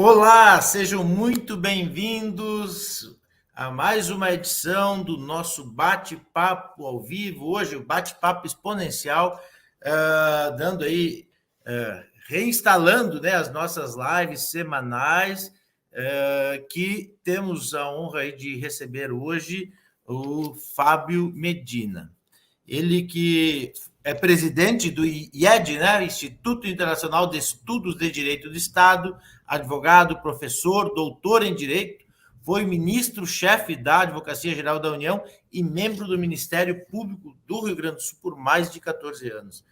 Olá, sejam muito bem-vindos a mais uma edição do nosso bate-papo ao vivo. Hoje, o bate-papo exponencial, dando aí, reinstalando, né, as nossas lives semanais, que temos a honra aí de receber hoje o Fábio Medina. Ele que é presidente do IED, né, Instituto Internacional de Estudos de Direito do Estado, advogado, professor, doutor em Direito, foi ministro-chefe da Advocacia Geral da União e membro do Ministério Público do Rio Grande do Sul por mais de 14 anos.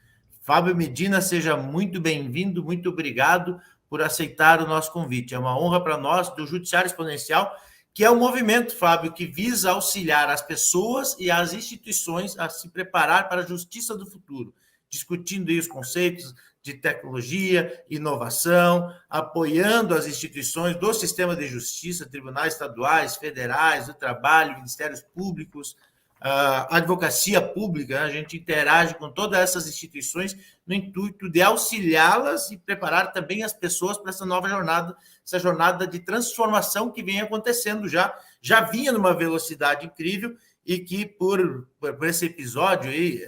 Fábio Medina, seja muito bem-vindo, muito obrigado por aceitar o nosso convite. É uma honra para nós, do Judiciário Exponencial, que é um movimento, Fábio, que visa auxiliar as pessoas e as instituições a se preparar para a justiça do futuro, discutindo aí os conceitos de tecnologia, inovação, apoiando as instituições do sistema de justiça, tribunais estaduais, federais, do trabalho, ministérios públicos, a advocacia pública. A gente interage com todas essas instituições no intuito de auxiliá-las e preparar também as pessoas para essa nova jornada, essa jornada de transformação que vem acontecendo já vinha numa velocidade incrível e que por esse episódio aí,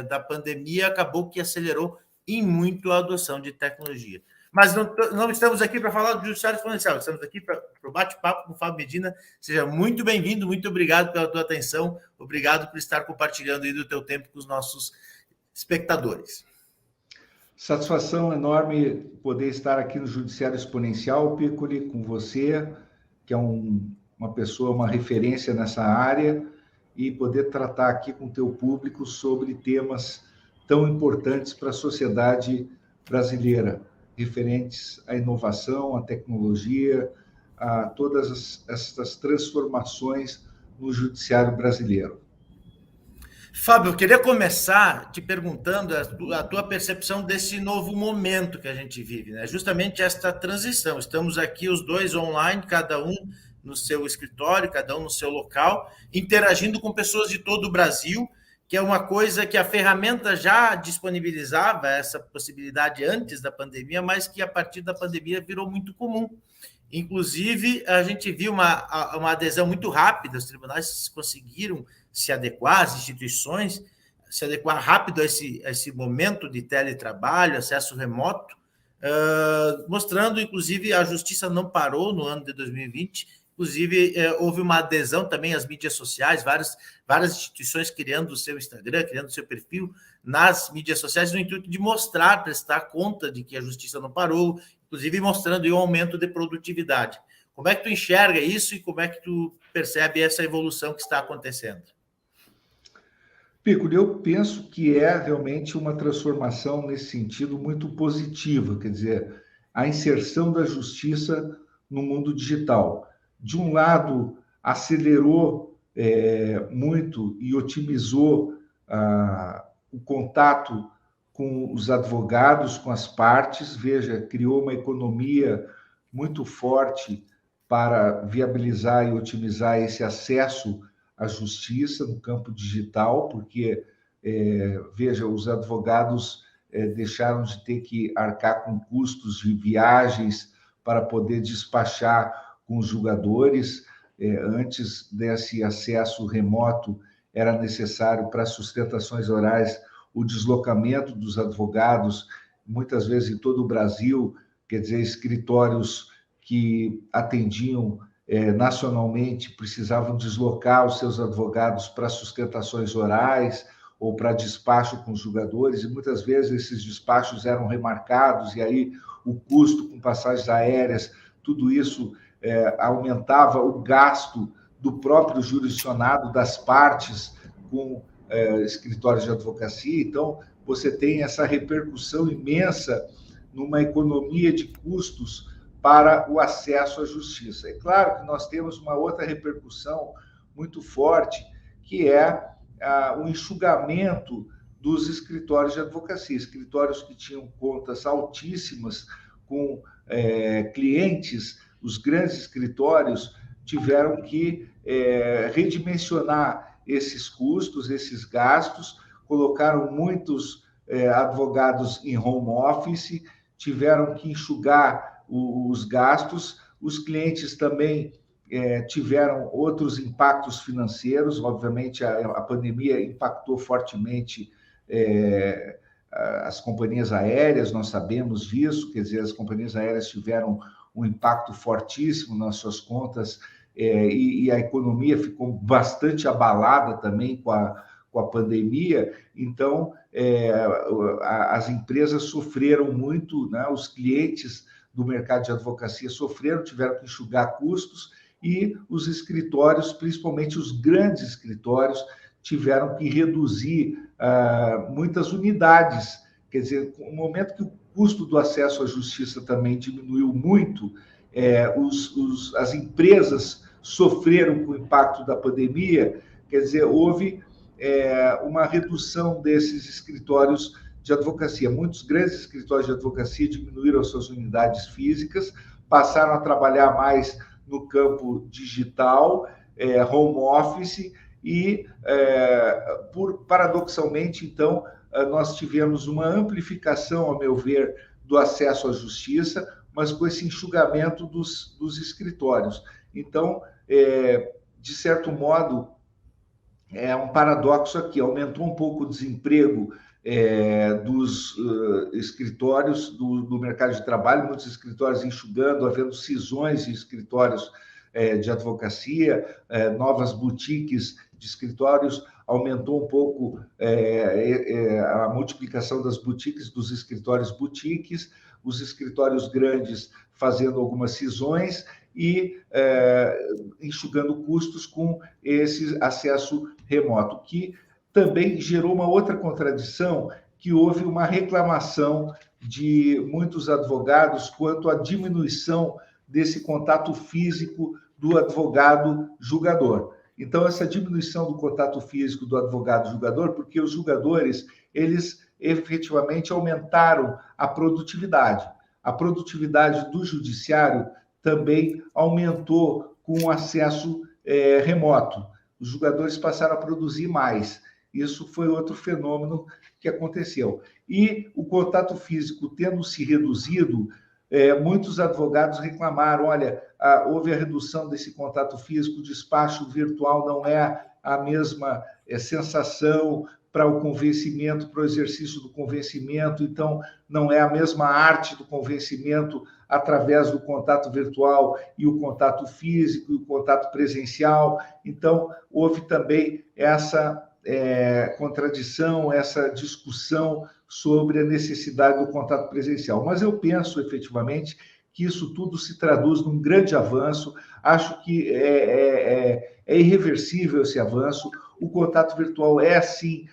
da pandemia acabou que acelerou em muito a adoção de tecnologia. Mas não estamos aqui para falar do Judiciário Exponencial, estamos aqui para o bate-papo com o Fábio Medina. Seja muito bem-vindo, muito obrigado pela tua atenção, obrigado por estar compartilhando aí do teu tempo com os nossos espectadores. Satisfação enorme poder estar aqui no Judiciário Exponencial, Piccoli, com você, que é uma pessoa, uma referência nessa área, e poder tratar aqui com o teu público sobre temas tão importantes para a sociedade brasileira, referentes à inovação, à tecnologia, a todas essas transformações no judiciário brasileiro. Fábio, eu queria começar te perguntando a tua percepção desse novo momento que a gente vive, né? Justamente esta transição. Estamos aqui os dois online, cada um no seu escritório, cada um no seu local, interagindo com pessoas de todo o Brasil, que é uma coisa que a ferramenta já disponibilizava, essa possibilidade antes da pandemia, mas que a partir da pandemia virou muito comum. Inclusive, a gente viu uma adesão muito rápida, os tribunais conseguiram se adequar, as instituições se adequar rápido a esse momento de teletrabalho, acesso remoto, mostrando, inclusive, a justiça não parou no ano de 2020, inclusive houve uma adesão também às mídias sociais, várias instituições criando o seu Instagram, criando o seu perfil nas mídias sociais, no intuito de mostrar, prestar conta de que a justiça não parou, inclusive mostrando aí um aumento de produtividade. Como é que tu enxerga isso e como é que tu percebe essa evolução que está acontecendo? Piccoli, eu penso que é realmente uma transformação nesse sentido muito positiva, quer dizer, a inserção da justiça no mundo digital. De um lado, acelerou muito e otimizou o contato com os advogados, com as partes, veja, criou uma economia muito forte para viabilizar e otimizar esse acesso à justiça no campo digital, porque, veja, os advogados deixaram de ter que arcar com custos de viagens para poder despachar com os julgadores. Antes desse acesso remoto, era necessário para sustentações orais o deslocamento dos advogados, muitas vezes em todo o Brasil, quer dizer, escritórios que atendiam nacionalmente precisavam deslocar os seus advogados para sustentações orais ou para despacho com os julgadores, e muitas vezes esses despachos eram remarcados, e aí o custo com passagens aéreas, tudo isso aumentava o gasto do próprio jurisdicionado, das partes, com escritórios de advocacia. Então, você tem essa repercussão imensa numa economia de custos para o acesso à justiça. É claro que nós temos uma outra repercussão muito forte, que é o enxugamento dos escritórios de advocacia, escritórios que tinham contas altíssimas com clientes. Os grandes escritórios tiveram que redimensionar esses custos, esses gastos, colocaram muitos advogados em home office, tiveram que enxugar os gastos. Os clientes também tiveram outros impactos financeiros. Obviamente, a pandemia impactou fortemente as companhias aéreas, nós sabemos disso, quer dizer, as companhias aéreas tiveram um impacto fortíssimo nas suas contas, e a economia ficou bastante abalada também com a pandemia. Então, as empresas sofreram muito, né? Os clientes do mercado de advocacia sofreram, tiveram que enxugar custos, e os escritórios, principalmente os grandes escritórios, tiveram que reduzir muitas unidades. Quer dizer, no momento que o custo do acesso à justiça também diminuiu muito, as empresas sofreram com o impacto da pandemia. Quer dizer, houve uma redução desses escritórios de advocacia. Muitos grandes escritórios de advocacia diminuíram as suas unidades físicas, passaram a trabalhar mais no campo digital, home office, e, paradoxalmente, então, nós tivemos uma amplificação, a meu ver, do acesso à justiça, mas com esse enxugamento dos escritórios. Então, de certo modo, é um paradoxo aqui, aumentou um pouco o desemprego dos escritórios do mercado de trabalho, muitos escritórios enxugando, havendo cisões de escritórios de advocacia, novas boutiques de escritórios, aumentou um pouco a multiplicação das boutiques, dos escritórios boutiques, os escritórios grandes fazendo algumas cisões e enxugando custos com esse acesso remoto, que também gerou uma outra contradição, que houve uma reclamação de muitos advogados quanto à diminuição desse contato físico do advogado julgador. Então, essa diminuição do contato físico do advogado julgador, porque os julgadores, eles efetivamente aumentaram a produtividade. A produtividade do judiciário também aumentou com o acesso remoto. Os julgadores passaram a produzir mais. Isso foi outro fenômeno que aconteceu. E o contato físico tendo se reduzido, muitos advogados reclamaram: olha, houve a redução desse contato físico, o despacho virtual não é a mesma sensação para o convencimento, para o exercício do convencimento, então não é a mesma arte do convencimento através do contato virtual e o contato físico e o contato presencial. Então, houve também essa contradição, essa discussão sobre a necessidade do contato presencial. Mas eu penso, efetivamente, que isso tudo se traduz num grande avanço. Acho que é irreversível esse avanço. O contato virtual é, sim,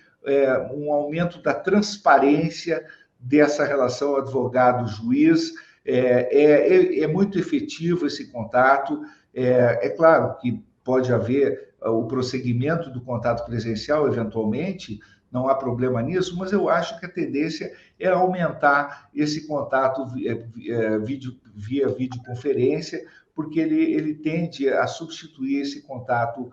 um aumento da transparência dessa relação advogado-juiz. É muito efetivo esse contato. É claro que pode haver o prosseguimento do contato presencial, eventualmente, não há problema nisso, mas eu acho que a tendência é aumentar esse contato via videoconferência, porque ele tende a substituir esse contato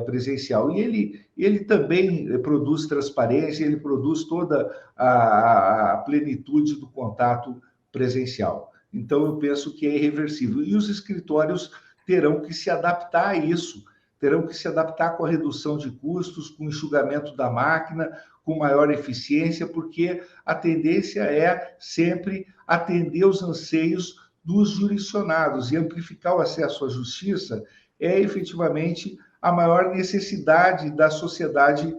presencial. E ele também produz transparência, ele produz toda a plenitude do contato presencial. Então, eu penso que é irreversível. E os escritórios terão que se adaptar a isso, terão que se adaptar com a redução de custos, com o enxugamento da máquina, com maior eficiência, porque a tendência é sempre atender os anseios dos jurisdicionados, e amplificar o acesso à justiça é efetivamente a maior necessidade da sociedade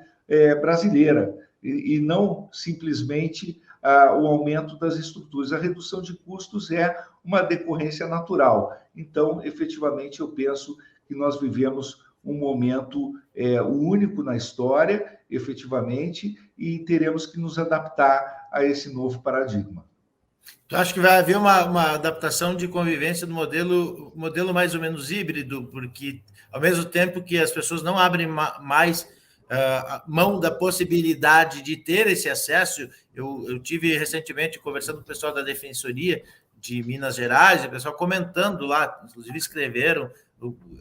brasileira, e não simplesmente o aumento das estruturas. A redução de custos é uma decorrência natural. Então, efetivamente, eu penso que nós vivemos um momento único na história, efetivamente, e teremos que nos adaptar a esse novo paradigma. Eu acho que vai haver uma adaptação de convivência do modelo mais ou menos híbrido, porque, ao mesmo tempo que as pessoas não abrem mais mão da possibilidade de ter esse acesso, eu tive recentemente conversando com o pessoal da Defensoria de Minas Gerais, e o pessoal comentando lá, inclusive escreveram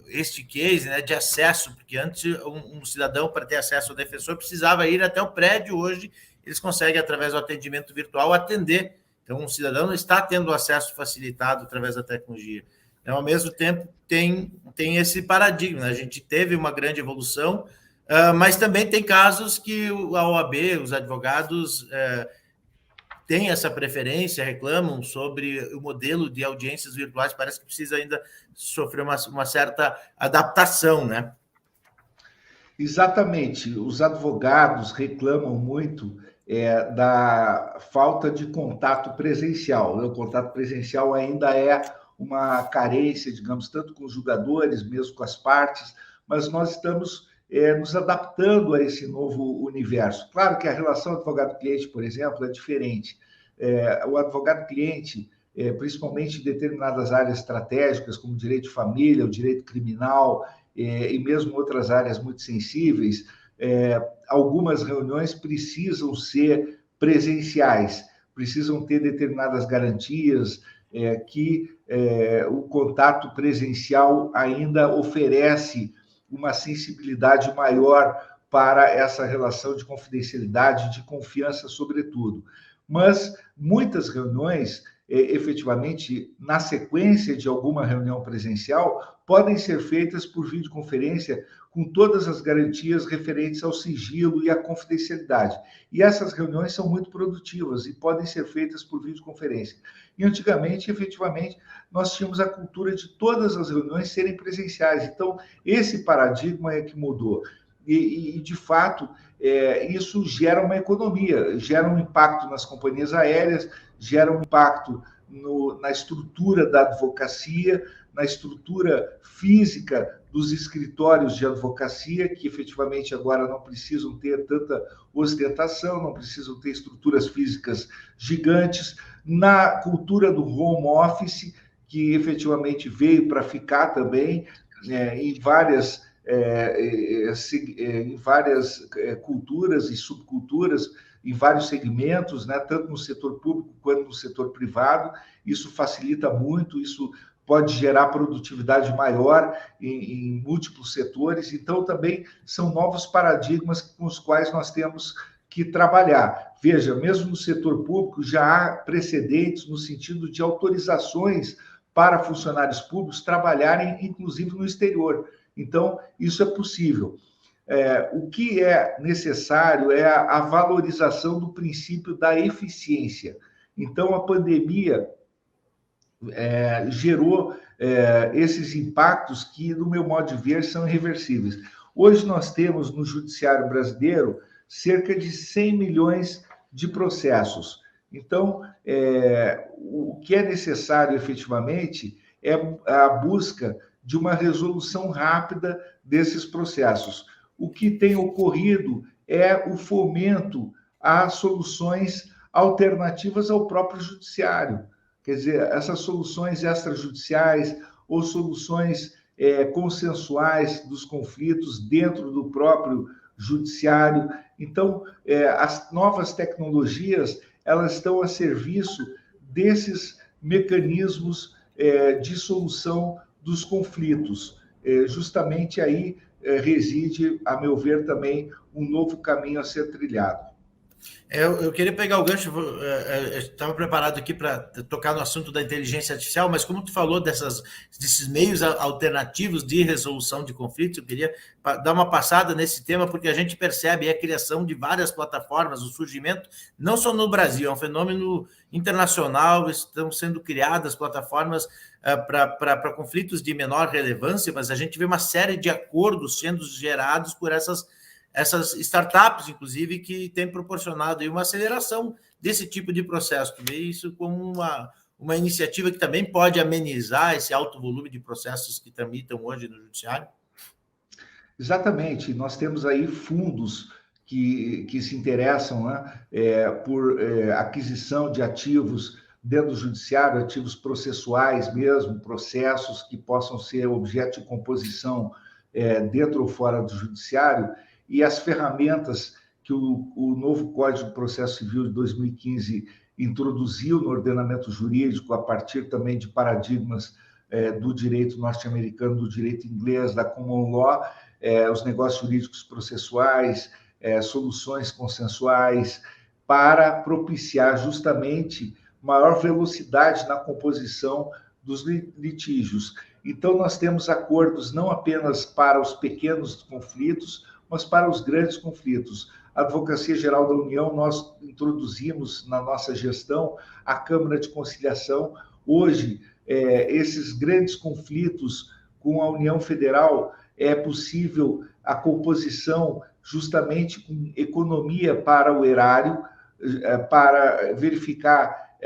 este case, né, de acesso, porque antes um cidadão, para ter acesso ao defensor, precisava ir até o prédio. Hoje eles conseguem, através do atendimento virtual, atender Então, o cidadão não está tendo acesso facilitado através da tecnologia. Então, ao mesmo tempo, tem esse paradigma, né? A gente teve uma grande evolução, mas também tem casos que a OAB, os advogados, têm essa preferência, reclamam sobre o modelo de audiências virtuais, parece que precisa ainda sofrer uma certa adaptação, né? Exatamente. Os advogados reclamam muito da falta de contato presencial. O contato presencial ainda é uma carência, digamos, tanto com os julgadores, mesmo com as partes, mas nós estamos nos adaptando a esse novo universo. Claro que a relação advogado-cliente, por exemplo, é diferente. O advogado-cliente, principalmente em determinadas áreas estratégicas, como o direito de família, o direito criminal, e mesmo outras áreas muito sensíveis, algumas reuniões precisam ser presenciais, precisam ter determinadas garantias que o contato presencial ainda oferece uma sensibilidade maior para essa relação de confidencialidade, de confiança, sobretudo. Mas muitas reuniões, efetivamente, na sequência de alguma reunião presencial, podem ser feitas por videoconferência com todas as garantias referentes ao sigilo e à confidencialidade. E essas reuniões são muito produtivas e podem ser feitas por videoconferência. E antigamente, efetivamente, nós tínhamos a cultura de todas as reuniões serem presenciais. Então, esse paradigma é que mudou. E de fato, isso gera uma economia, gera um impacto nas companhias aéreas, gera um impacto na estrutura da advocacia, na estrutura física dos escritórios de advocacia, que efetivamente agora não precisam ter tanta ostentação, não precisam ter estruturas físicas gigantes, na cultura do home office, que efetivamente veio para ficar também em várias culturas e subculturas, em vários segmentos, né, tanto no setor público quanto no setor privado. Isso facilita muito, isso pode gerar produtividade maior em múltiplos setores. Então, também são novos paradigmas com os quais nós temos que trabalhar. Veja, mesmo no setor público, já há precedentes no sentido de autorizações para funcionários públicos trabalharem, inclusive, no exterior. Então, isso é possível. O que é necessário é a valorização do princípio da eficiência. Então, a pandemia gerou esses impactos que, no meu modo de ver, são irreversíveis. Hoje nós temos no judiciário brasileiro cerca de 100 milhões de processos. Então, o que é necessário efetivamente é a busca de uma resolução rápida desses processos. O que tem ocorrido é o fomento a soluções alternativas ao próprio judiciário. Quer dizer, essas soluções extrajudiciais ou soluções consensuais dos conflitos dentro do próprio judiciário. Então, as novas tecnologias, elas estão a serviço desses mecanismos de solução dos conflitos. Justamente aí reside, a meu ver, também um novo caminho a ser trilhado. Eu queria pegar o gancho, estava preparado aqui para tocar no assunto da inteligência artificial, mas como tu falou desses meios alternativos de resolução de conflitos, eu queria dar uma passada nesse tema, porque a gente percebe a criação de várias plataformas, o surgimento, não só no Brasil, é um fenômeno internacional, estão sendo criadas plataformas para conflitos de menor relevância, mas a gente vê uma série de acordos sendo gerados por essas startups, inclusive, que têm proporcionado aí uma aceleração desse tipo de processo. Tu vê isso como uma iniciativa que também pode amenizar esse alto volume de processos que tramitam hoje no judiciário? Exatamente. Nós temos aí fundos que se interessam, né, por aquisição de ativos dentro do judiciário, ativos processuais mesmo, processos que possam ser objeto de composição dentro ou fora do judiciário, e as ferramentas que o novo Código de Processo Civil de 2015 introduziu no ordenamento jurídico, a partir também de paradigmas do direito norte-americano, do direito inglês, da common law, os negócios jurídicos processuais, soluções consensuais, para propiciar justamente maior velocidade na composição dos litígios. Então, nós temos acordos não apenas para os pequenos conflitos, mas para os grandes conflitos. A Advocacia Geral da União, nós introduzimos na nossa gestão a Câmara de Conciliação. Hoje, esses grandes conflitos com a União Federal, é possível a composição justamente com economia para o erário, para verificar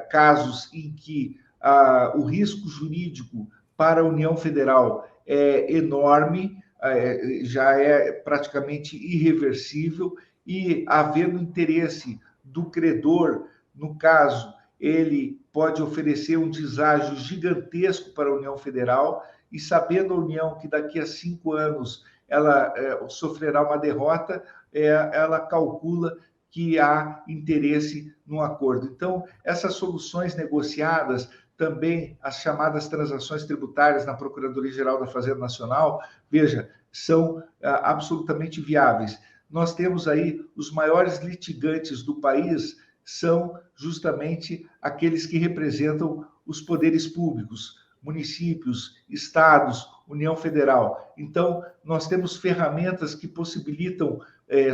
casos em que o risco jurídico para a União Federal é enorme, já é praticamente irreversível, e havendo interesse do credor, no caso, ele pode oferecer um deságio gigantesco para a União Federal, e sabendo a União que daqui a 5 anos ela sofrerá uma derrota, ela calcula que há interesse no acordo. Então, essas soluções negociadas, também as chamadas transações tributárias na Procuradoria-Geral da Fazenda Nacional, veja, são absolutamente viáveis. Nós temos aí os maiores litigantes do país, são justamente aqueles que representam os poderes públicos, municípios, estados, União Federal. Então, nós temos ferramentas que possibilitam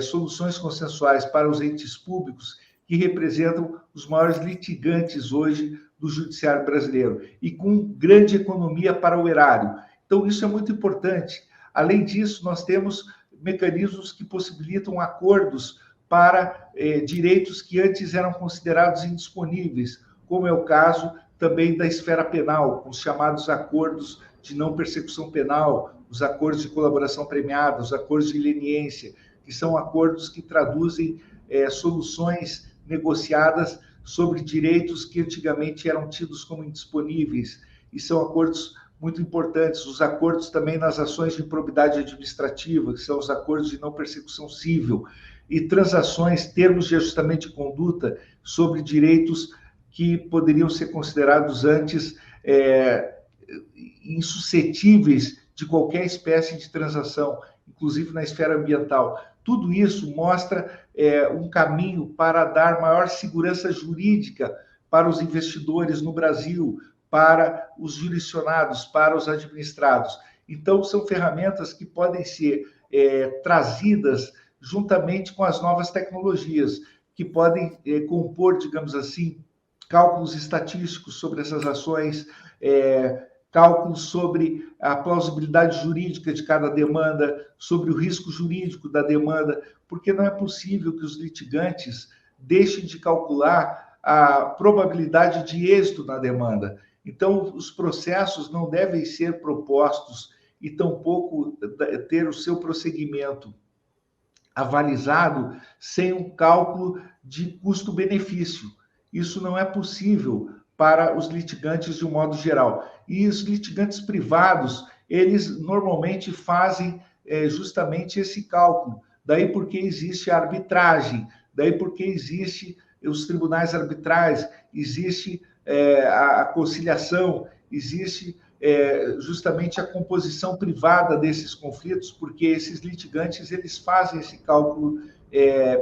soluções consensuais para os entes públicos que representam os maiores litigantes hoje do judiciário brasileiro e com grande economia para o erário. Então, isso é muito importante. Além disso, nós temos mecanismos que possibilitam acordos para direitos que antes eram considerados indisponíveis, como é o caso também da esfera penal, com os chamados acordos de não persecução penal, os acordos de colaboração premiada, os acordos de leniência, que são acordos que traduzem soluções negociadas sobre direitos que antigamente eram tidos como indisponíveis, e são acordos muito importantes. Os acordos também nas ações de improbidade administrativa, que são os acordos de não persecução civil, e transações, termos de ajustamento de conduta sobre direitos que poderiam ser considerados antes insuscetíveis de qualquer espécie de transação, inclusive na esfera ambiental. Tudo isso mostra um caminho para dar maior segurança jurídica para os investidores no Brasil, para os jurisdicionados, para os administrados. Então, são ferramentas que podem ser trazidas juntamente com as novas tecnologias, que podem compor, digamos assim, cálculos estatísticos sobre essas ações, cálculos sobre a plausibilidade jurídica de cada demanda, sobre o risco jurídico da demanda, porque não é possível que os litigantes deixem de calcular a probabilidade de êxito na demanda. Então, os processos não devem ser propostos e tampouco ter o seu prosseguimento avalizado sem um cálculo de custo-benefício. Isso não é possível para os litigantes de um modo geral. E os litigantes privados, eles normalmente fazem justamente esse cálculo. Daí porque existe a arbitragem, daí porque existe os tribunais arbitrais, existe a conciliação, existe justamente a composição privada desses conflitos, porque esses litigantes eles fazem esse cálculo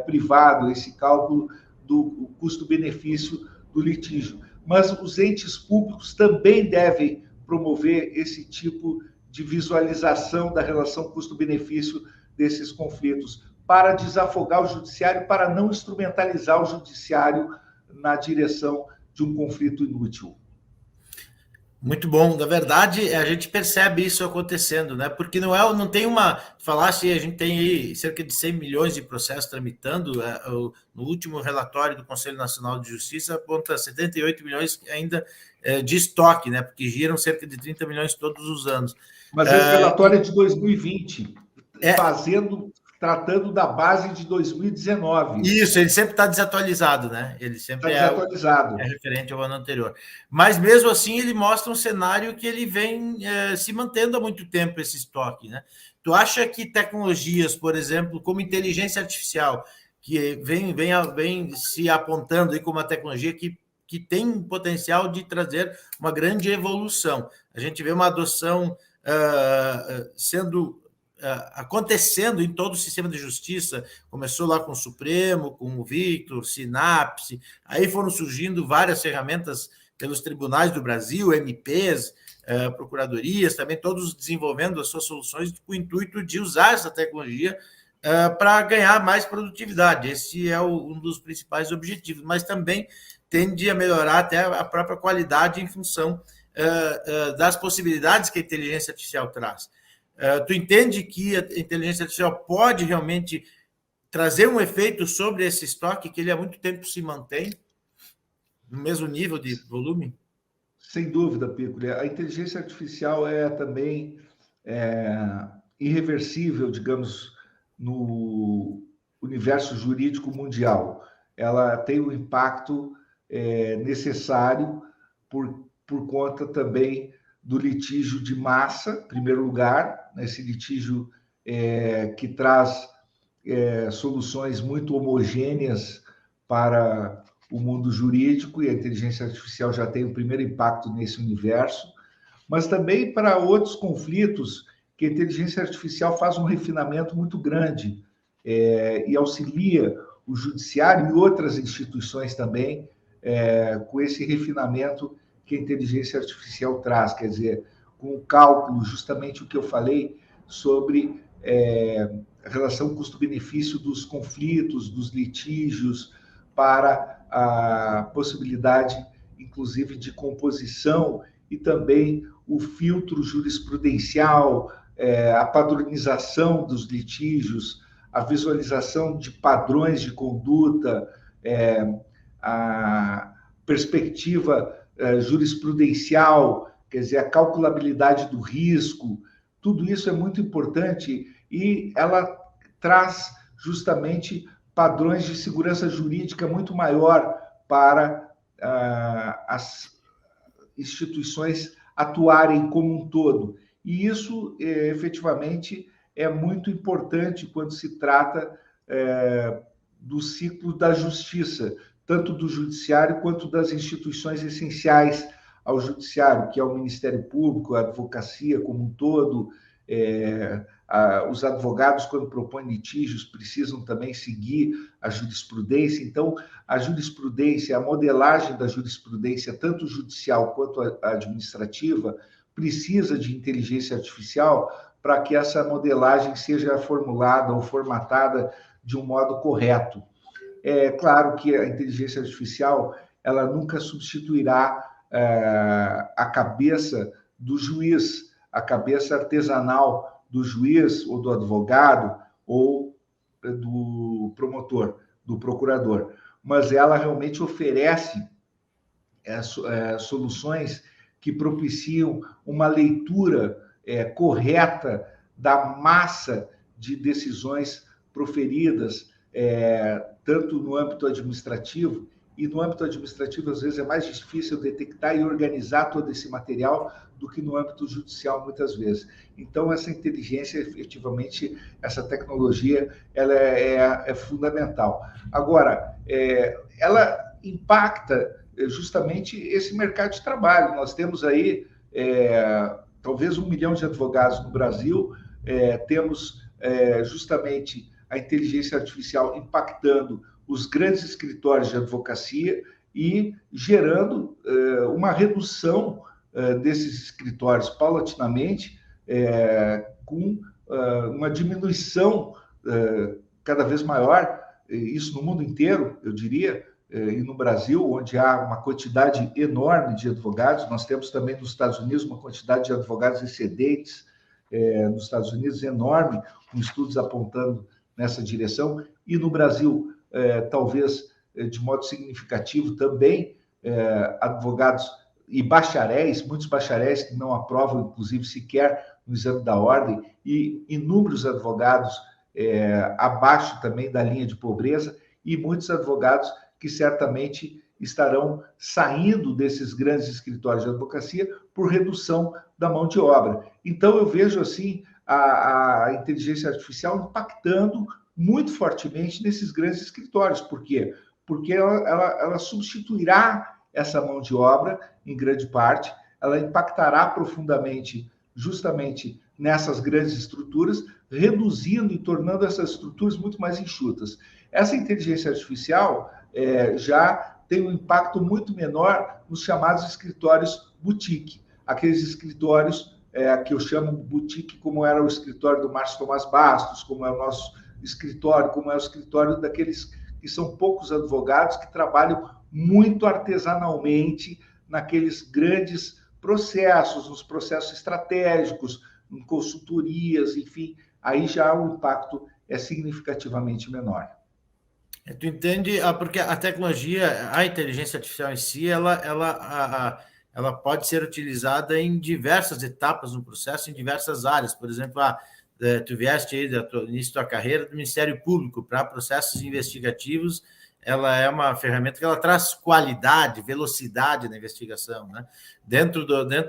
privado, esse cálculo do custo-benefício do litígio. Mas os entes públicos também devem promover esse tipo de visualização da relação custo-benefício desses conflitos, para desafogar o judiciário, para não instrumentalizar o judiciário na direção de um conflito inútil. Muito bom. Na verdade, a gente percebe isso acontecendo, né? Porque não tem uma... Falasse, a gente tem aí cerca de 100 milhões de processos tramitando. No último relatório do Conselho Nacional de Justiça, aponta 78 milhões ainda de estoque, né? Porque giram cerca de 30 milhões todos os anos. Mas esse relatório é de 2020, tratando da base de 2019. Isso, ele sempre está desatualizado, né? Ele sempre está desatualizado. É referente ao ano anterior. Mas, mesmo assim, ele mostra um cenário que ele vem se mantendo há muito tempo, esse estoque, né? Tu acha que tecnologias, por exemplo, como inteligência artificial, que vem se apontando aí como uma tecnologia que tem potencial de trazer uma grande evolução. A gente vê uma adoção sendo acontecendo em todo o sistema de justiça. Começou lá com o Supremo, com o Victor, Sinapse, aí foram surgindo várias ferramentas pelos tribunais do Brasil, MPs, procuradorias, também todos desenvolvendo as suas soluções com o intuito de usar essa tecnologia para ganhar mais produtividade. Esse é um dos principais objetivos, mas também tende a melhorar até a própria qualidade em função das possibilidades que a inteligência artificial traz. Tu entende que a inteligência artificial pode realmente trazer um efeito sobre esse estoque, que ele há muito tempo se mantém no mesmo nível de volume? Sem dúvida, Pico. A inteligência artificial é também irreversível, digamos, no universo jurídico mundial. Ela tem um impacto necessário por conta também do litígio de massa, em primeiro lugar, esse litígio que traz soluções muito homogêneas para o mundo jurídico, e a inteligência artificial já tem o primeiro impacto nesse universo, mas também para outros conflitos que a inteligência artificial faz um refinamento muito grande e auxilia o judiciário e outras instituições também com esse refinamento que a inteligência artificial traz, quer dizer, com o cálculo, justamente o que eu falei sobre a relação custo-benefício dos conflitos, dos litígios, para a possibilidade, inclusive, de composição e também o filtro jurisprudencial, a padronização dos litígios, a visualização de padrões de conduta, a perspectiva jurisprudencial, quer dizer, a calculabilidade do risco, tudo isso é muito importante e ela traz justamente padrões de segurança jurídica muito maior para as instituições atuarem como um todo. E isso, efetivamente, é muito importante quando se trata do ciclo da justiça, tanto do judiciário quanto das instituições essenciais ao judiciário, que é o Ministério Público, a advocacia como um todo. Os advogados, quando propõem litígios, precisam também seguir a jurisprudência. Então, a jurisprudência, a modelagem da jurisprudência, tanto judicial quanto administrativa, precisa de inteligência artificial para que essa modelagem seja formulada ou formatada de um modo correto. É claro que a inteligência artificial ela nunca substituirá a cabeça do juiz, a cabeça artesanal do juiz ou do advogado ou do promotor, do procurador. Mas ela realmente oferece soluções que propiciam uma leitura correta da massa de decisões proferidas, tanto no âmbito administrativo, e no âmbito administrativo, às vezes, é mais difícil detectar e organizar todo esse material do que no âmbito judicial, muitas vezes. Então, essa inteligência, efetivamente, essa tecnologia, ela é fundamental. Agora, ela impacta justamente esse mercado de trabalho. Nós temos aí, talvez 1 milhão de advogados no Brasil, temos justamente a inteligência artificial impactando os grandes escritórios de advocacia e gerando uma redução desses escritórios paulatinamente, com uma diminuição cada vez maior, isso no mundo inteiro, eu diria, e no Brasil, onde há uma quantidade enorme de advogados. Nós temos também nos Estados Unidos uma quantidade de advogados excedentes, nos Estados Unidos enorme, com estudos apontando nessa direção, e no Brasil, talvez de modo significativo também, advogados e bacharéis, muitos bacharéis que não aprovam, inclusive, sequer no exame da ordem, e inúmeros advogados abaixo também da linha de pobreza, e muitos advogados que certamente estarão saindo desses grandes escritórios de advocacia por redução da mão de obra. Então, eu vejo, assim, a inteligência artificial impactando muito fortemente nesses grandes escritórios. Por quê? Porque ela substituirá essa mão de obra, em grande parte, ela impactará profundamente justamente nessas grandes estruturas, reduzindo e tornando essas estruturas muito mais enxutas. Essa inteligência artificial já tem um impacto muito menor nos chamados escritórios boutique, aqueles escritórios que eu chamo boutique, como era o escritório do Márcio Tomás Bastos, como é o nosso escritório, como é o escritório daqueles que são poucos advogados que trabalham muito artesanalmente naqueles grandes processos, nos processos estratégicos, em consultorias, enfim, aí já o impacto é significativamente menor. Tu entende, porque a tecnologia, a inteligência artificial em si, ela pode ser utilizada em diversas etapas no processo, em diversas áreas. Por exemplo, tu vieste aí do início da carreira do Ministério Público para processos investigativos, ela é uma ferramenta que ela traz qualidade, velocidade na investigação, né? Dentro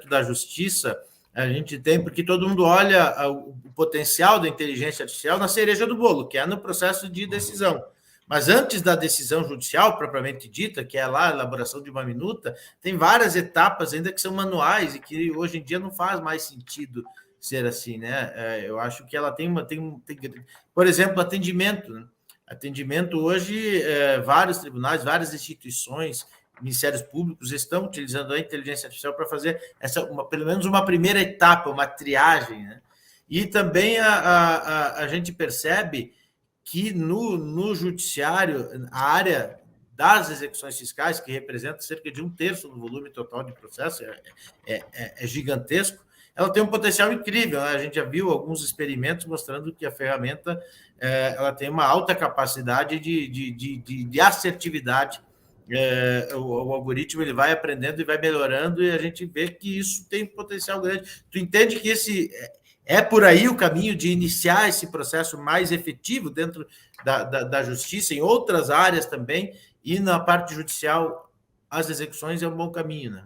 da justiça, a gente tem, porque todo mundo olha o potencial da inteligência artificial na cereja do bolo, que é no processo de decisão. Mas antes da decisão judicial, propriamente dita, que é lá a elaboração de uma minuta, tem várias etapas ainda que são manuais e que hoje em dia não faz mais sentido ser assim, né? Eu acho que ela tem por exemplo, atendimento, né? Atendimento hoje, vários tribunais, várias instituições, ministérios públicos estão utilizando a inteligência artificial para fazer pelo menos uma primeira etapa, uma triagem, né? E também a gente percebe que no judiciário, a área das execuções fiscais, que representa cerca de 1/3 do volume total de processo, é gigantesco, ela tem um potencial incrível, né? A gente já viu alguns experimentos mostrando que a ferramenta ela tem uma alta capacidade de assertividade. O algoritmo ele vai aprendendo e vai melhorando, e a gente vê que isso tem potencial grande. Tu entende que esse por aí o caminho de iniciar esse processo mais efetivo dentro da justiça, em outras áreas também, e na parte judicial, as execuções é um bom caminho, né?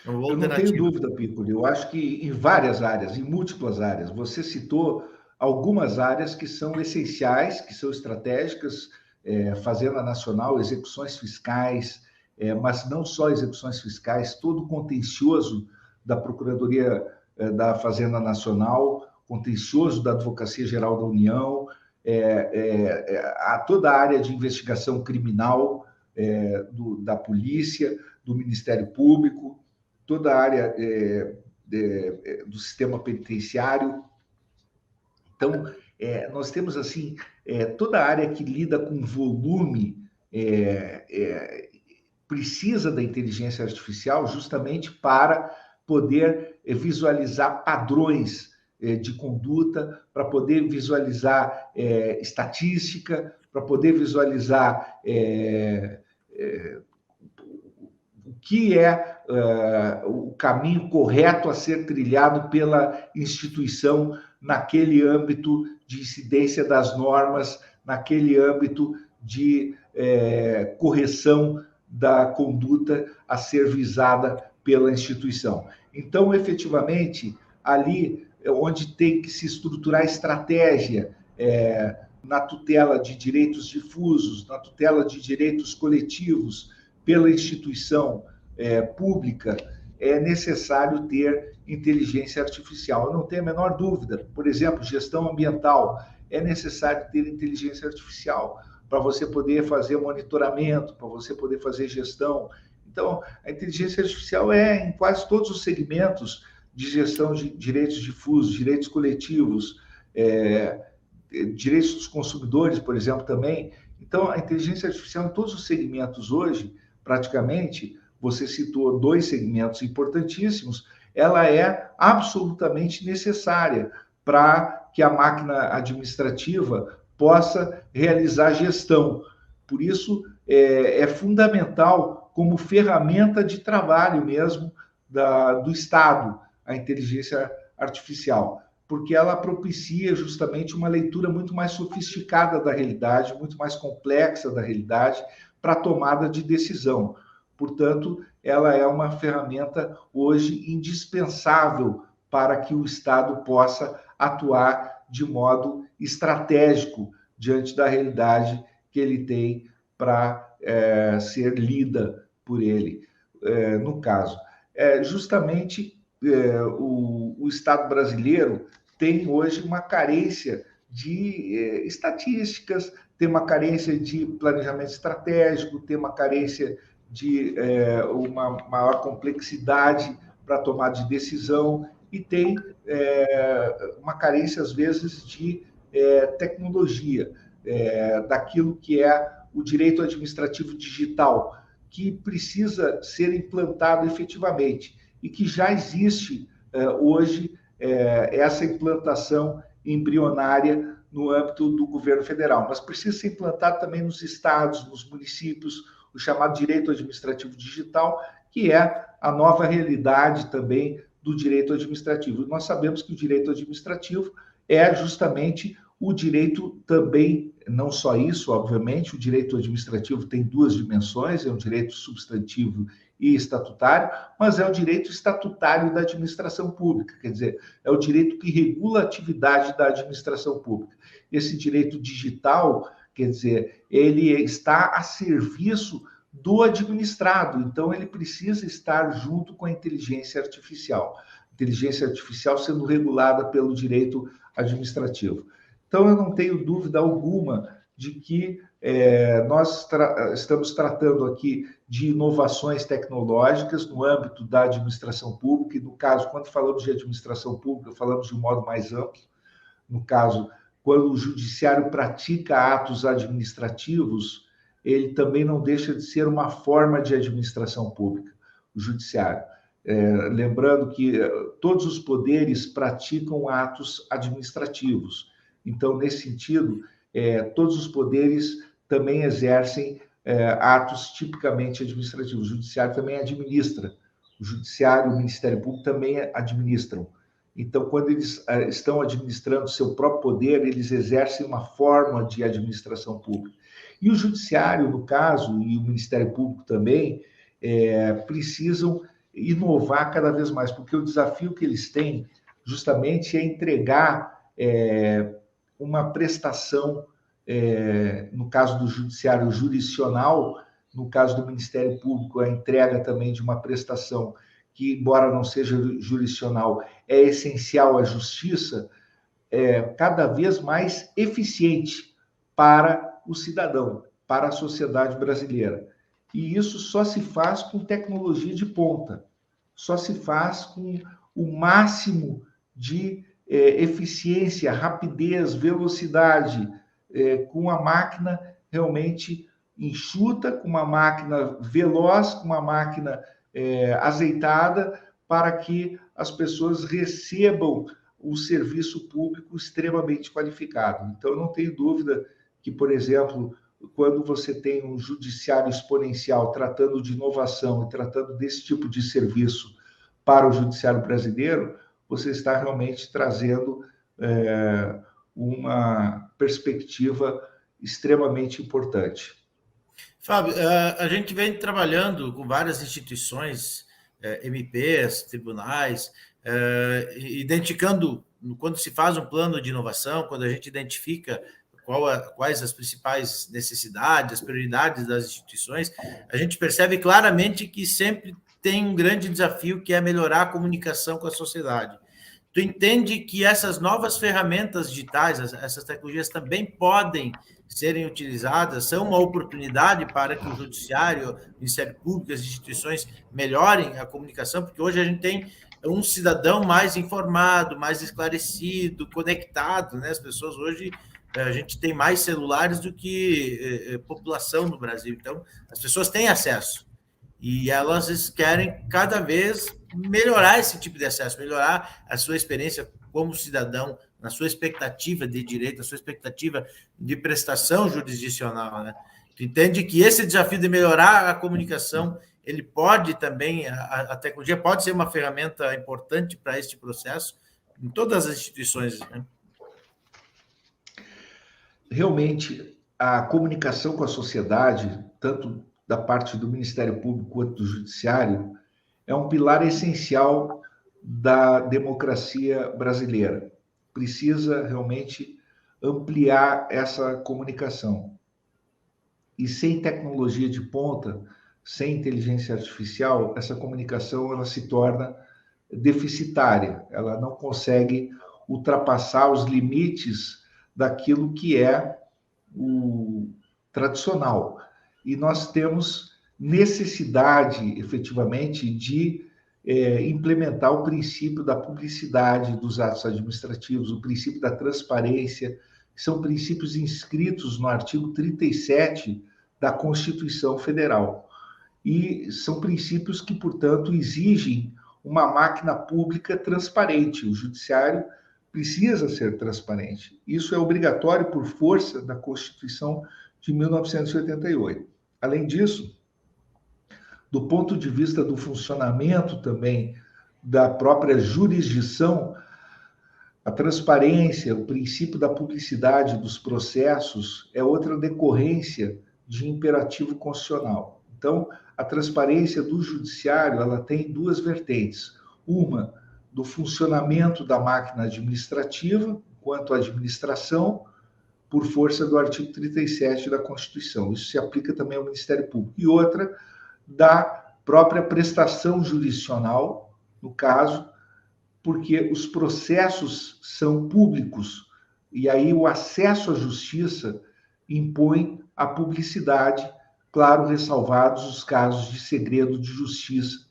Eu não tenho dúvida, Piccoli. Eu acho que em várias áreas, em múltiplas áreas, você citou algumas áreas que são essenciais, que são estratégicas, Fazenda Nacional, execuções fiscais, mas não só execuções fiscais, todo o contencioso da Procuradoria da Fazenda Nacional, contencioso da Advocacia Geral da União, toda a área de investigação criminal da polícia, do Ministério Público, toda a área do sistema penitenciário. Então, nós temos, assim, toda a área que lida com volume precisa da inteligência artificial justamente para poder visualizar padrões de conduta, para poder visualizar estatística, para poder visualizar o que é o caminho correto a ser trilhado pela instituição naquele âmbito de incidência das normas, naquele âmbito de correção da conduta a ser visada pela instituição. Então, efetivamente, ali onde tem que se estruturar estratégia na tutela de direitos difusos, na tutela de direitos coletivos pela instituição pública, é necessário ter inteligência artificial. Eu não tenho a menor dúvida. Por exemplo, gestão ambiental, é necessário ter inteligência artificial para você poder fazer monitoramento, para você poder fazer gestão. Então, a inteligência artificial em quase todos os segmentos de gestão de direitos difusos, direitos coletivos, direitos dos consumidores, por exemplo, também. Então, a inteligência artificial em todos os segmentos hoje, praticamente, você citou 2 segmentos importantíssimos, ela é absolutamente necessária para que a máquina administrativa possa realizar gestão. Por isso, é fundamental como ferramenta de trabalho mesmo do Estado, a inteligência artificial, porque ela propicia justamente uma leitura muito mais sofisticada da realidade, muito mais complexa da realidade, para a tomada de decisão. Portanto, ela é uma ferramenta hoje indispensável para que o Estado possa atuar de modo estratégico diante da realidade que ele tem para ser lida por ele, no caso. Justamente o Estado brasileiro tem hoje uma carência de estatísticas, tem uma carência de planejamento estratégico, tem uma carência de uma maior complexidade para tomar de decisão e tem uma carência, às vezes, de tecnologia, daquilo que é o direito administrativo digital, que precisa ser implantado efetivamente e que já existe hoje essa implantação embrionária no âmbito do governo federal, mas precisa ser implantado também nos estados, nos municípios, o chamado direito administrativo digital, que é a nova realidade também do direito administrativo. Nós sabemos que o direito administrativo é justamente o direito também, não só isso, obviamente, o direito administrativo tem duas dimensões, é um direito substantivo e estatutário, mas é o direito estatutário da administração pública, quer dizer, é o direito que regula a atividade da administração pública. Esse direito digital, quer dizer, ele está a serviço do administrado, então ele precisa estar junto com a inteligência artificial sendo regulada pelo direito administrativo. Então, eu não tenho dúvida alguma de que nós estamos tratando aqui de inovações tecnológicas no âmbito da administração pública, e no caso, quando falamos de administração pública, falamos de um modo mais amplo. No caso, quando o judiciário pratica atos administrativos, ele também não deixa de ser uma forma de administração pública, o judiciário. Lembrando que todos os poderes praticam atos administrativos. Então, nesse sentido, todos os poderes também exercem atos tipicamente administrativos. O judiciário também administra. O judiciário e o Ministério Público também administram. Então, quando eles estão administrando seu próprio poder, eles exercem uma forma de administração pública. E o judiciário, no caso, e o Ministério Público também, precisam inovar cada vez mais, porque o desafio que eles têm justamente é entregar uma prestação, no caso do judiciário jurisdicional, no caso do Ministério Público, a entrega também de uma prestação que, embora não seja jurisdicional, é essencial à justiça, cada vez mais eficiente para o cidadão, para a sociedade brasileira. E isso só se faz com tecnologia de ponta, só se faz com o máximo de eficiência, rapidez, velocidade, com a máquina realmente enxuta, com uma máquina veloz, com uma máquina azeitada, para que as pessoas recebam o serviço público extremamente qualificado. Então, eu não tenho dúvida que, por exemplo, quando você tem um judiciário exponencial tratando de inovação e tratando desse tipo de serviço para o judiciário brasileiro, você está realmente trazendo uma perspectiva extremamente importante. Fábio, a gente vem trabalhando com várias instituições, MPs, tribunais, identificando, quando se faz um plano de inovação, quando a gente identifica quais as principais necessidades, as prioridades das instituições, a gente percebe claramente que sempre tem um grande desafio, que é melhorar a comunicação com a sociedade. Tu entende que essas novas ferramentas digitais, essas tecnologias também podem serem utilizadas, são uma oportunidade para que o judiciário, o Ministério Público, as instituições melhorem a comunicação, porque hoje a gente tem um cidadão mais informado, mais esclarecido, conectado, né? As pessoas hoje, a gente tem mais celulares do que população no Brasil, então as pessoas têm acesso e elas querem cada vez melhorar esse tipo de acesso, melhorar a sua experiência como cidadão, na sua expectativa de direito, na sua expectativa de prestação jurisdicional, né? Tu entende que esse desafio de melhorar a comunicação, ele pode também, a tecnologia pode ser uma ferramenta importante para este processo em todas as instituições, né? Realmente, a comunicação com a sociedade, tanto da parte do Ministério Público quanto do Judiciário, é um pilar essencial da democracia brasileira. Precisa realmente ampliar essa comunicação. E sem tecnologia de ponta, sem inteligência artificial, essa comunicação ela se torna deficitária, ela não consegue ultrapassar os limites daquilo que é o tradicional. E nós temos necessidade, efetivamente, de implementar o princípio da publicidade dos atos administrativos, o princípio da transparência, que são princípios inscritos no artigo 37 da Constituição Federal. E são princípios que, portanto, exigem uma máquina pública transparente. O judiciário precisa ser transparente. Isso é obrigatório por força da Constituição de 1988. Além disso, do ponto de vista do funcionamento também da própria jurisdição, a transparência, o princípio da publicidade dos processos é outra decorrência de imperativo constitucional. Então, a transparência do judiciário, ela tem duas vertentes. Uma, do funcionamento da máquina administrativa, quanto à administração, por força do artigo 37 da Constituição. Isso se aplica também ao Ministério Público. E outra, da própria prestação jurisdicional, no caso, porque os processos são públicos, e aí o acesso à justiça impõe a publicidade, claro, ressalvados os casos de segredo de justiça,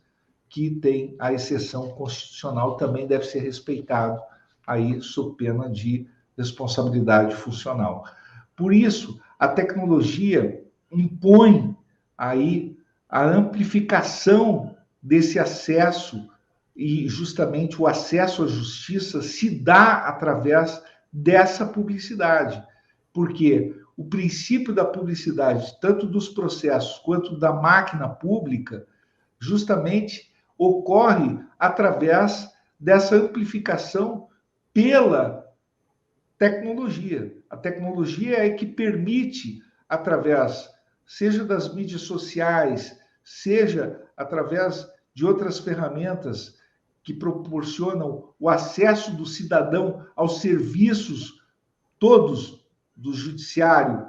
que tem a exceção constitucional, também deve ser respeitado, aí sob pena de responsabilidade funcional. Por isso, a tecnologia impõe aí a amplificação desse acesso, e justamente o acesso à justiça se dá através dessa publicidade, porque o princípio da publicidade, tanto dos processos quanto da máquina pública, justamente ocorre através dessa amplificação pela tecnologia. A tecnologia é que permite, através, seja das mídias sociais, seja através de outras ferramentas que proporcionam o acesso do cidadão aos serviços todos do judiciário,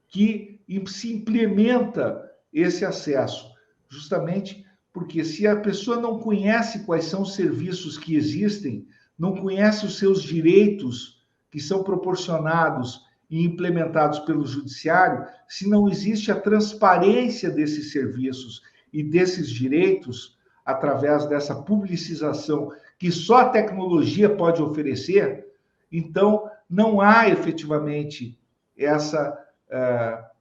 que se implementa esse acesso, justamente porque se a pessoa não conhece quais são os serviços que existem, não conhece os seus direitos que são proporcionados e implementados pelo judiciário, se não existe a transparência desses serviços e desses direitos, através dessa publicização que só a tecnologia pode oferecer, então não há efetivamente essa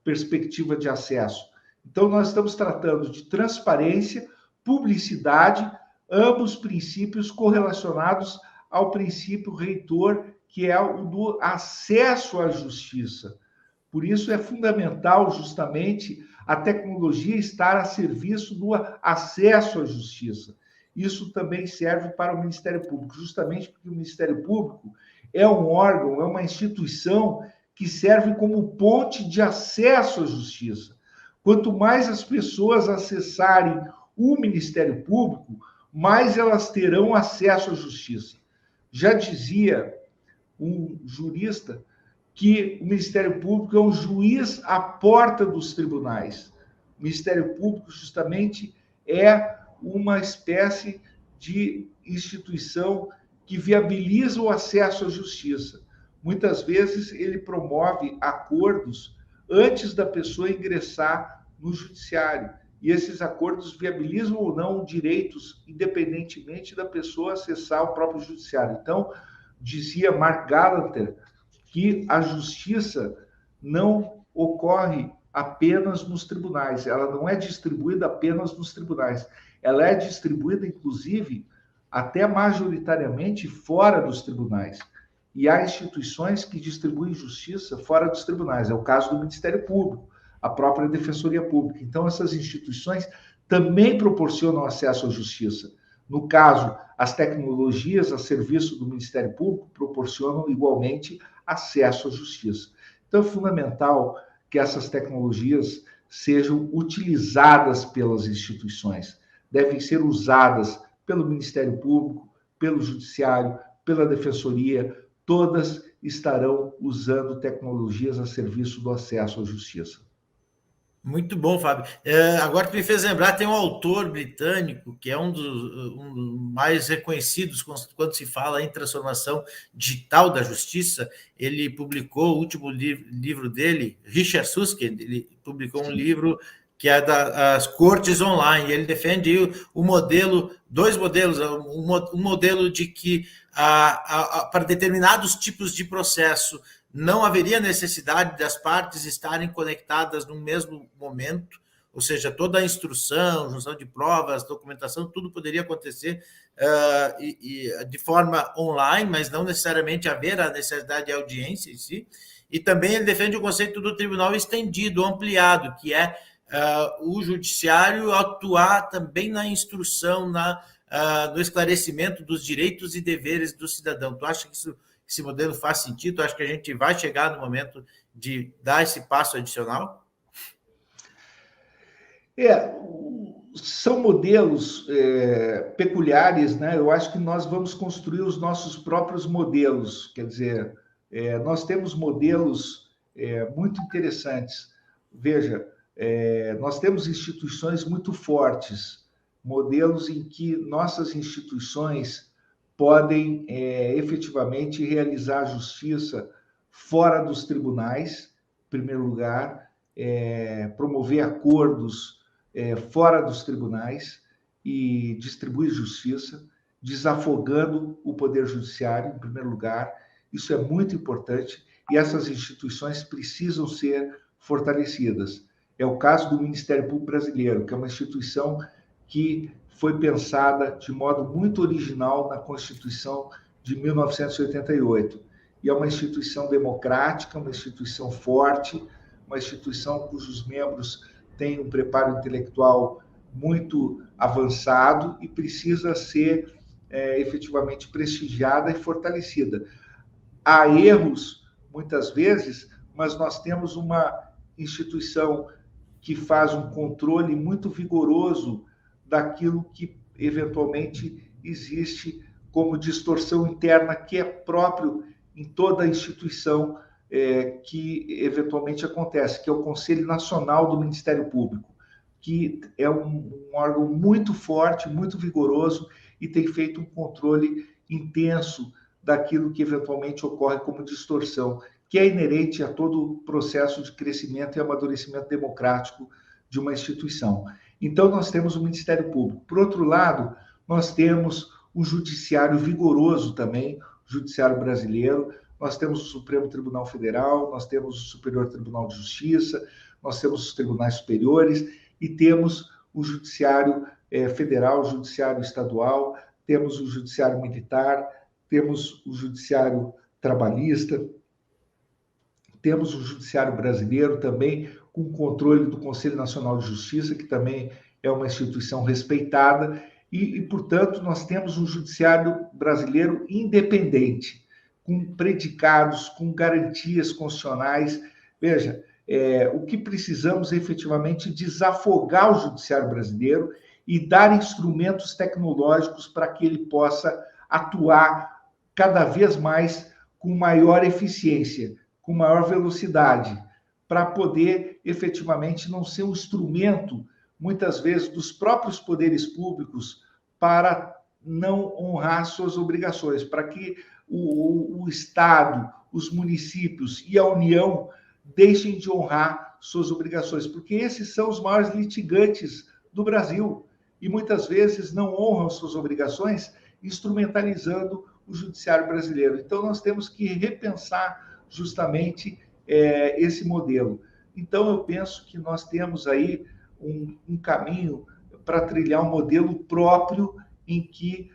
perspectiva de acesso. Então, nós estamos tratando de transparência, publicidade, ambos princípios correlacionados ao princípio reitor, que é o do acesso à justiça. Por isso, é fundamental, justamente, a tecnologia estar a serviço do acesso à justiça. Isso também serve para o Ministério Público, justamente porque o Ministério Público é um órgão, é uma instituição que serve como ponte de acesso à justiça. Quanto mais as pessoas acessarem o Ministério Público, mais elas terão acesso à justiça. Já dizia um jurista que o Ministério Público é um juiz à porta dos tribunais. O Ministério Público, justamente, é uma espécie de instituição que viabiliza o acesso à justiça. Muitas vezes ele promove acordos antes da pessoa ingressar no judiciário. E esses acordos viabilizam ou não direitos, independentemente da pessoa acessar o próprio judiciário. Então, dizia Mark Gallagher que a justiça não ocorre apenas nos tribunais, ela não é distribuída apenas nos tribunais, ela é distribuída, inclusive, até majoritariamente fora dos tribunais. E há instituições que distribuem justiça fora dos tribunais, é o caso do Ministério Público, a própria Defensoria Pública. Então, essas instituições também proporcionam acesso à justiça. No caso, as tecnologias a serviço do Ministério Público proporcionam igualmente acesso à justiça. Então, é fundamental que essas tecnologias sejam utilizadas pelas instituições. Devem ser usadas pelo Ministério Público, pelo Judiciário, pela Defensoria, todas estarão usando tecnologias a serviço do acesso à justiça. Muito bom, Fábio. Agora tu me fez lembrar, tem um autor britânico que é um dos mais reconhecidos quando se fala em transformação digital da justiça. Ele publicou o último livro dele, Richard Susskind, ele publicou um livro que é das cortes online. Ele defende o modelo, dois modelos, um modelo de que para determinados tipos de processo não haveria necessidade das partes estarem conectadas no mesmo momento, ou seja, toda a instrução, junção de provas, documentação, tudo poderia acontecer de forma online, mas não necessariamente haver a necessidade de audiência em si. E também ele defende o conceito do tribunal estendido, ampliado, que é o judiciário atuar também na instrução, no esclarecimento dos direitos e deveres do cidadão. Tu acha que esse modelo faz sentido? Acho que a gente vai chegar no momento de dar esse passo adicional? São modelos peculiares, né? Eu acho que nós vamos construir os nossos próprios modelos. Quer dizer, nós temos modelos muito interessantes. Veja, nós temos instituições muito fortes, modelos em que nossas instituições podem efetivamente realizar a justiça fora dos tribunais, em primeiro lugar, promover acordos fora dos tribunais e distribuir justiça, desafogando o poder judiciário, em primeiro lugar. Isso é muito importante e essas instituições precisam ser fortalecidas. É o caso do Ministério Público Brasileiro, que é uma instituição que foi pensada de modo muito original na Constituição de 1988. E é uma instituição democrática, uma instituição forte, uma instituição cujos membros têm um preparo intelectual muito avançado e precisa ser efetivamente prestigiada e fortalecida. Há erros, muitas vezes, mas nós temos uma instituição que faz um controle muito vigoroso daquilo que eventualmente existe como distorção interna, que é próprio em toda a instituição que eventualmente acontece, que é o Conselho Nacional do Ministério Público, que é um órgão muito forte, muito vigoroso e tem feito um controle intenso daquilo que eventualmente ocorre como distorção, que é inerente a todo o processo de crescimento e amadurecimento democrático de uma instituição. Então, nós temos o Ministério Público. Por outro lado, nós temos o judiciário vigoroso também, o judiciário brasileiro. Nós temos o Supremo Tribunal Federal, nós temos o Superior Tribunal de Justiça, nós temos os tribunais superiores e temos o judiciário federal, o judiciário estadual, temos o judiciário militar, temos o judiciário trabalhista, temos o judiciário brasileiro também com controle do Conselho Nacional de Justiça, que também é uma instituição respeitada, e portanto, nós temos um judiciário brasileiro independente, com predicados, com garantias constitucionais. Veja, o que precisamos é efetivamente desafogar o judiciário brasileiro e dar instrumentos tecnológicos para que ele possa atuar cada vez mais com maior eficiência, com maior velocidade, para poder efetivamente não ser um instrumento, muitas vezes, dos próprios poderes públicos para não honrar suas obrigações, para que o Estado, os municípios e a União deixem de honrar suas obrigações, porque esses são os maiores litigantes do Brasil e muitas vezes não honram suas obrigações, instrumentalizando o judiciário brasileiro. Então, nós temos que repensar justamente esse modelo. Então, eu penso que nós temos aí um caminho para trilhar um modelo próprio em que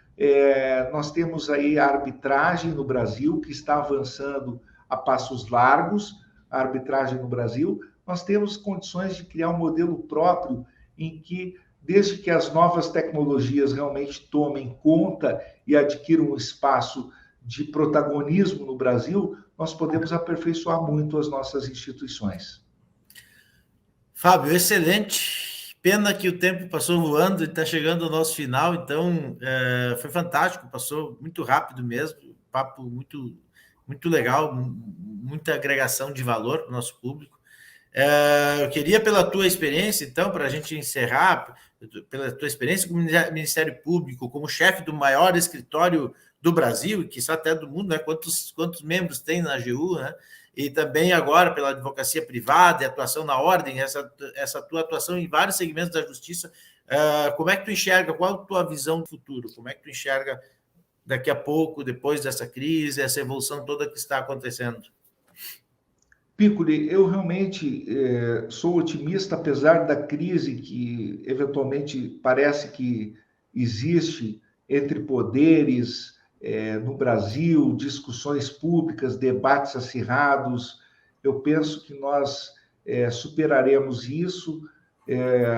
nós temos aí a arbitragem no Brasil, que está avançando a passos largos, a arbitragem no Brasil. Nós temos condições de criar um modelo próprio em que, desde que as novas tecnologias realmente tomem conta e adquiram um espaço de protagonismo no Brasil, nós podemos aperfeiçoar muito as nossas instituições. Fábio, excelente. Pena que o tempo passou voando e está chegando ao nosso final, então foi fantástico, passou muito rápido mesmo, papo muito, muito legal, muita agregação de valor para o nosso público. Eu queria, pela tua experiência, então, para a gente encerrar, pela tua experiência como Ministério Público, como chefe do maior escritório do Brasil, e quiçá até do mundo, né? Quantos membros tem na AGU, né? E também agora pela advocacia privada e atuação na ordem, essa tua atuação em vários segmentos da justiça, como é que tu enxerga, qual a tua visão do futuro? Como é que tu enxerga daqui a pouco, depois dessa crise, essa evolução toda que está acontecendo? Piccoli, eu realmente sou otimista, apesar da crise que eventualmente parece que existe entre poderes no Brasil, discussões públicas, debates acirrados. Eu penso que nós superaremos isso,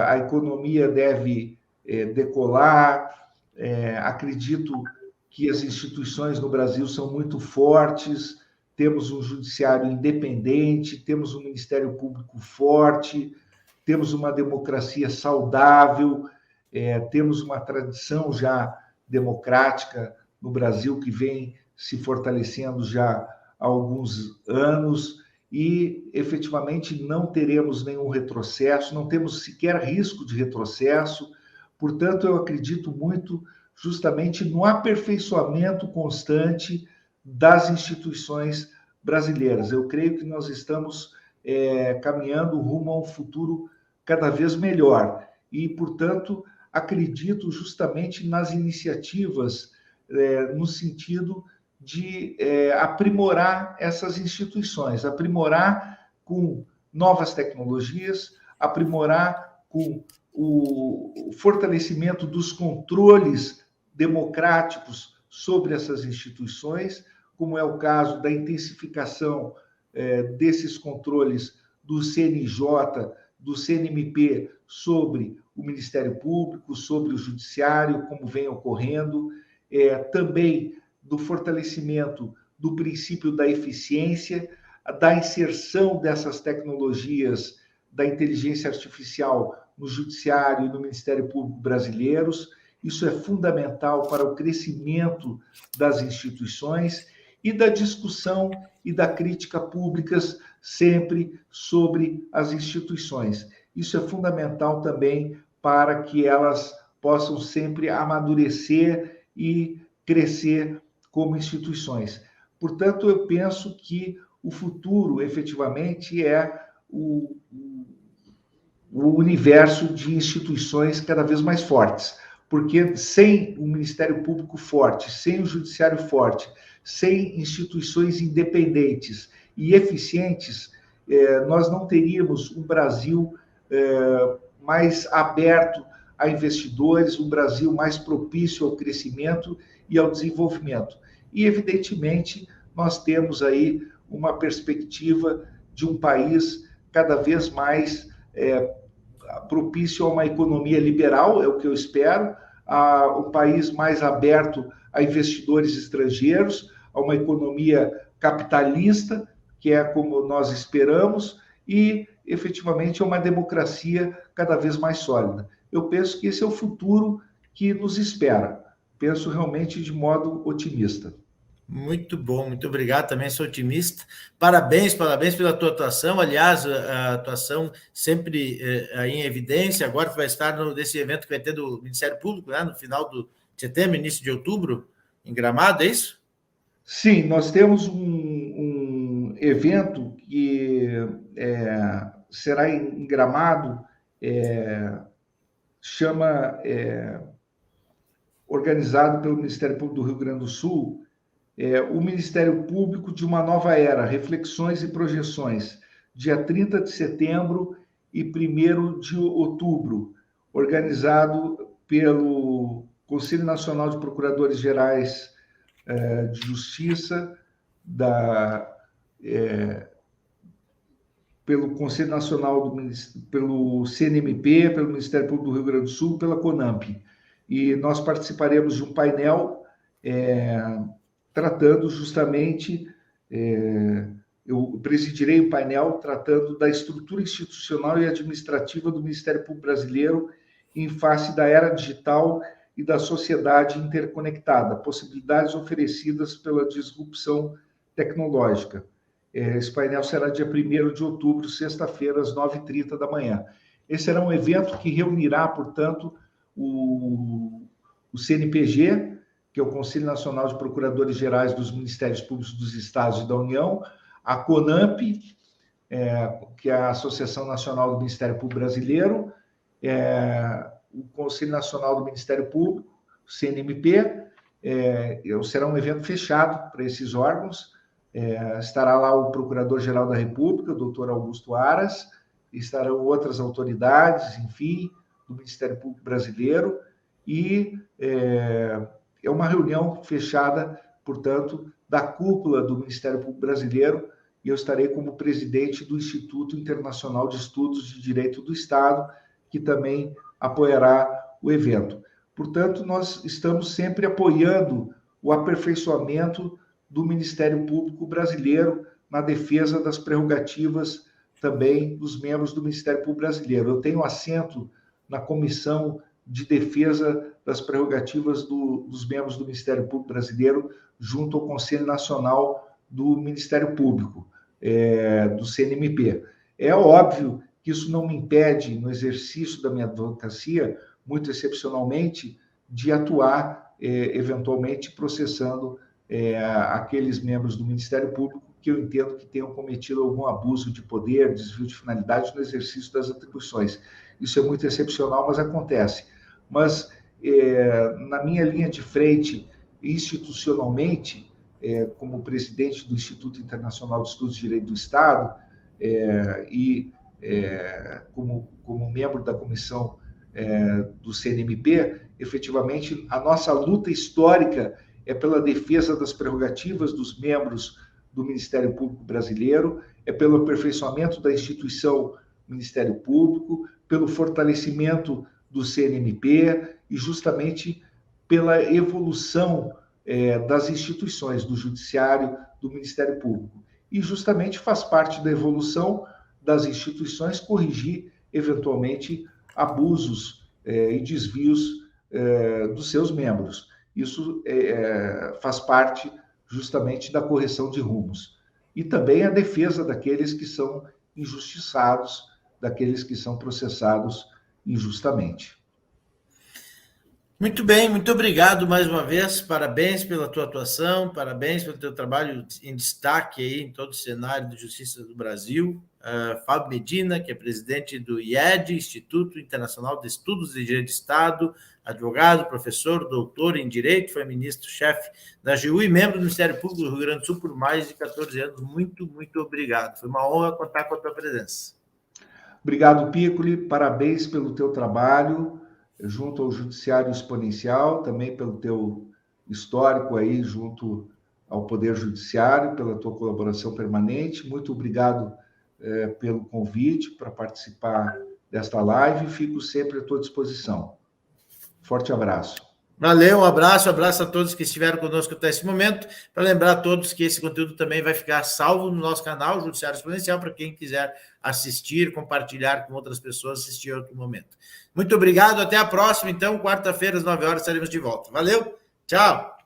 a economia deve decolar, acredito que as instituições no Brasil são muito fortes, temos um judiciário independente, temos um Ministério Público forte, temos uma democracia saudável, temos uma tradição já democrática no Brasil que vem se fortalecendo já há alguns anos e efetivamente não teremos nenhum retrocesso, não temos sequer risco de retrocesso. Portanto, eu acredito muito justamente no aperfeiçoamento constante das instituições brasileiras. Eu creio que nós estamos caminhando rumo a um futuro cada vez melhor e, portanto, acredito justamente nas iniciativas no sentido de aprimorar essas instituições, aprimorar com novas tecnologias, aprimorar com o fortalecimento dos controles democráticos sobre essas instituições, como é o caso da intensificação desses controles do CNJ, do CNMP sobre o Ministério Público, sobre o Judiciário, como vem ocorrendo, também do fortalecimento do princípio da eficiência, da inserção dessas tecnologias da inteligência artificial no Judiciário e no Ministério Público brasileiros. Isso é fundamental para o crescimento das instituições e da discussão e da crítica públicas sempre sobre as instituições. Isso é fundamental também para que elas possam sempre amadurecer e crescer como instituições. Portanto, eu penso que o futuro, efetivamente, é o universo de instituições cada vez mais fortes, porque sem o Ministério Público forte, sem o Judiciário forte, sem instituições independentes e eficientes, nós não teríamos um Brasil mais aberto a investidores, um Brasil mais propício ao crescimento e ao desenvolvimento. E, evidentemente, nós temos aí uma perspectiva de um país cada vez mais propício a uma economia liberal, é o que eu espero, a um país mais aberto a investidores estrangeiros, a uma economia capitalista, que é como nós esperamos, e efetivamente a uma democracia cada vez mais sólida. Eu penso que esse é o futuro que nos espera. Penso realmente de modo otimista. Muito bom, muito obrigado. Também sou otimista. Parabéns pela tua atuação. Aliás, a atuação sempre aí em evidência. Agora tu vai estar nesse evento que vai ter do Ministério Público, né, no final de setembro, início de outubro, em Gramado, é isso? Sim, nós temos um evento que será em Gramado, organizado pelo Ministério Público do Rio Grande do Sul, o Ministério Público de uma Nova Era, Reflexões e Projeções, dia 30 de setembro e 1º de outubro, organizado pelo Conselho Nacional de Procuradores Gerais de Justiça, pelo Conselho Nacional, pelo CNMP, pelo Ministério Público do Rio Grande do Sul, pela CONAMP. E nós participaremos de um painel tratando justamente, eu presidirei um painel tratando da estrutura institucional e administrativa do Ministério Público Brasileiro em face da era digital e da sociedade interconectada, possibilidades oferecidas pela disrupção tecnológica. Esse painel será dia 1º de outubro, sexta-feira, às 9h30 da manhã. Esse será um evento que reunirá, portanto, o CNPG, que é o Conselho Nacional de Procuradores Gerais dos Ministérios Públicos dos Estados e da União, a CONAMP, que é a Associação Nacional do Ministério Público Brasileiro, o Conselho Nacional do Ministério Público, o CNMP. Será um evento fechado para esses órgãos. Estará lá o Procurador-Geral da República, o doutor Augusto Aras, estarão outras autoridades, enfim, do Ministério Público Brasileiro, e é uma reunião fechada, portanto, da cúpula do Ministério Público Brasileiro, e eu estarei como presidente do Instituto Internacional de Estudos de Direito do Estado, que também apoiará o evento. Portanto, nós estamos sempre apoiando o aperfeiçoamento do Ministério Público Brasileiro na defesa das prerrogativas também dos membros do Ministério Público Brasileiro. Eu tenho assento na Comissão de Defesa das Prerrogativas dos membros do Ministério Público Brasileiro, junto ao Conselho Nacional do Ministério Público, do CNMP. É óbvio que isso não me impede, no exercício da minha advocacia, muito excepcionalmente, de atuar, eventualmente, processando aqueles membros do Ministério Público que eu entendo que tenham cometido algum abuso de poder, desvio de finalidade no exercício das atribuições. Isso é muito excepcional, mas acontece. Mas, na minha linha de frente, institucionalmente, como presidente do Instituto Internacional de Estudos de Direito do Estado, e como membro da comissão do CNMP, efetivamente, a nossa luta histórica é pela defesa das prerrogativas dos membros do Ministério Público Brasileiro, é pelo aperfeiçoamento da instituição Ministério Público, pelo fortalecimento do CNMP e justamente pela evolução das instituições, do Judiciário, do Ministério Público. E justamente faz parte da evolução das instituições corrigir, eventualmente, abusos e desvios dos seus membros. Isso faz parte justamente da correção de rumos. E também a defesa daqueles que são injustiçados, daqueles que são processados injustamente. Muito bem, muito obrigado mais uma vez, parabéns pela tua atuação, parabéns pelo teu trabalho em destaque aí em todo o cenário de justiça do Brasil. Fábio Medina, que é presidente do IED, Instituto Internacional de Estudos de Direito de Estado, advogado, professor, doutor em Direito, foi ministro-chefe da AGU e membro do Ministério Público do Rio Grande do Sul por mais de 14 anos. Muito, muito obrigado. Foi uma honra contar com a tua presença. Obrigado, Piccoli. Parabéns pelo teu trabalho junto ao Judiciário Exponencial, também pelo teu histórico aí junto ao Poder Judiciário, pela tua colaboração permanente. Muito obrigado pelo convite para participar desta live. Fico sempre à tua disposição. Forte abraço. Valeu, um abraço a todos que estiveram conosco até esse momento. Para lembrar a todos que esse conteúdo também vai ficar salvo no nosso canal Judiciário Exponencial, para quem quiser assistir, compartilhar com outras pessoas, assistir a outro momento. Muito obrigado, até a próxima. Então, quarta-feira, às 9 horas, estaremos de volta. Valeu, tchau!